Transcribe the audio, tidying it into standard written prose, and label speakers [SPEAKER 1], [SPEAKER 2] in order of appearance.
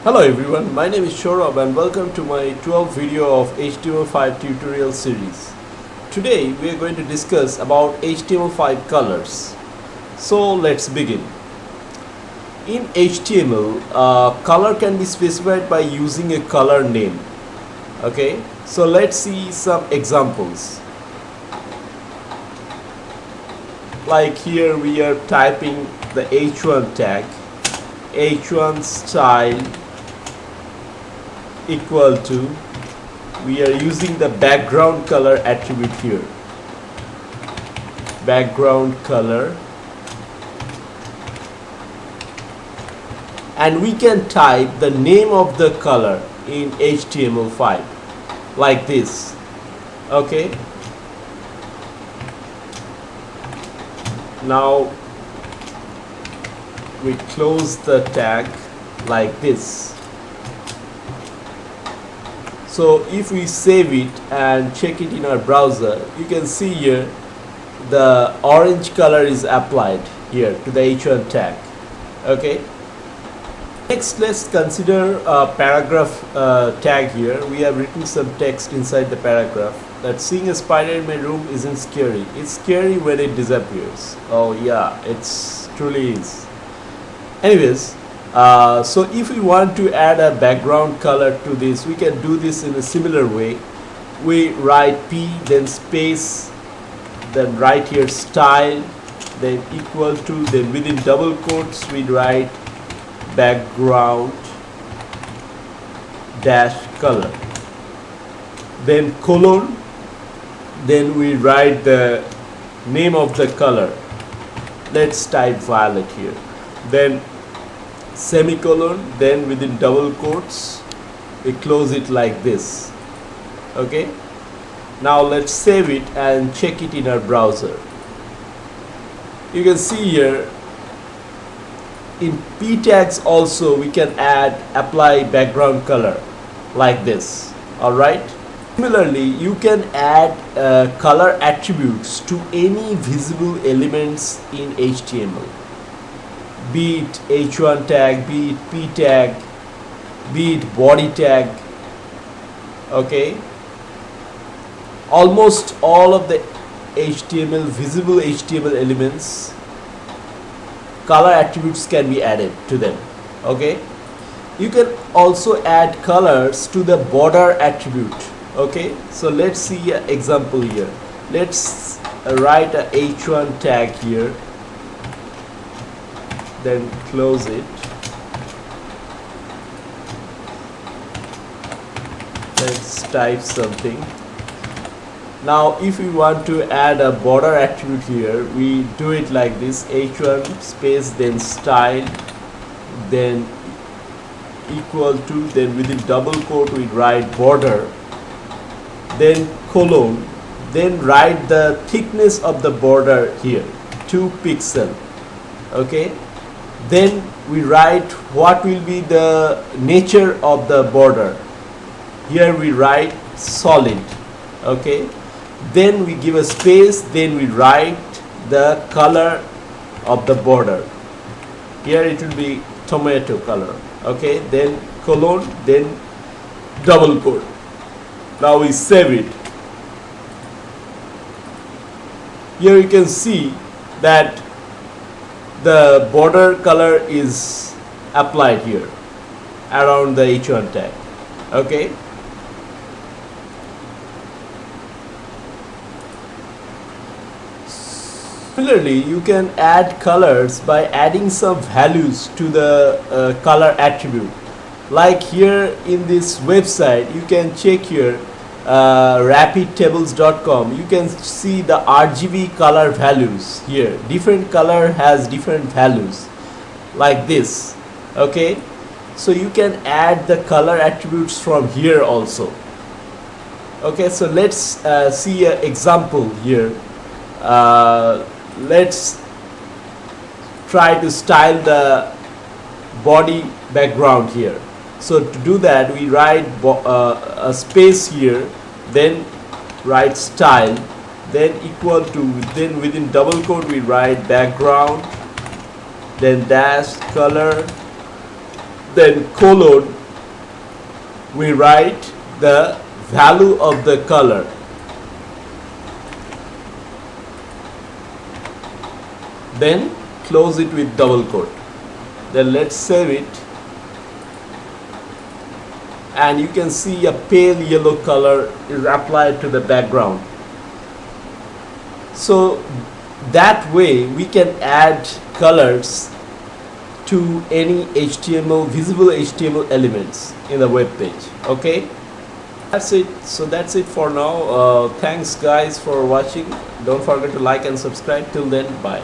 [SPEAKER 1] Hello everyone, my name is Shorab and welcome to my 12th video of HTML5 tutorial series. Today we are going to discuss about HTML5 colors. So let's begin. In HTML, color can be specified by using a color name. Okay, so let's see some examples. Like here we are typing the h1 tag, h1 style equal to, we are using the background color attribute here, background color, and we can type the name of the color in HTML5 like this. Okay, now we close the tag like this. So if we save it and check it in our browser, you can see here the orange color is applied here to the h1 tag. Okay, next let's consider a paragraph tag here. We have written some text inside the paragraph that seeing a spider in my room isn't scary. It's scary when it disappears. Oh yeah, it's truly is. Anyways, so if we want to add a background color to this, we can do this in a similar way. We write P, then space, then write here style, then equal to, then within double quotes we write background dash color, then colon, then we write the name of the color. Let's type violet here, then semicolon, then within double quotes we close it like this. Okay, now let's save it and check it in our browser. You can see here in P tags also we can add apply background color like this. Alright, similarly you can add color attributes to any visible elements in HTML, be it h1 tag, be it p tag, be it body tag. Okay, almost all of the HTML, visible HTML elements, color attributes can be added to them. Okay, you can also add colors to the border attribute. Okay, so let's see an example here. Let's write a h1 tag here, then close it. Let's type something. Now if we want to add a border attribute here, we do it like this: h1 space, then style, then equal to, then within double quote we write border, then colon, then write the thickness of the border here, 2 pixel. Okay, then we write what will be the nature of the border. Here we write solid. Okay, then we give a space, then we write the color of the border. Here it will be tomato color. Okay, then colon, then double quote. Now we save it. Here you can see that the border color is applied here around the h1 tag. Okay, similarly you can add colors by adding some values to the color attribute. Like here in this website you can check here rapidtables.com. you can see the RGB color values here. Different color has different values like this. Okay, so you can add the color attributes from here also. Okay, so let's see an example here. Let's try to style the body background here. So to do that we write a space here, then write style, then equal to, then within double quote we write background, then dash color, then colon, we write the value of the color. Then close it with double quote. Then let's save it, and you can see a pale yellow color is applied to the background. So that way we can add colors to any HTML, visible HTML elements in the web page. Okay, that's it. So that's it for now. Thanks guys for watching. Don't forget to like and subscribe. Till then, bye.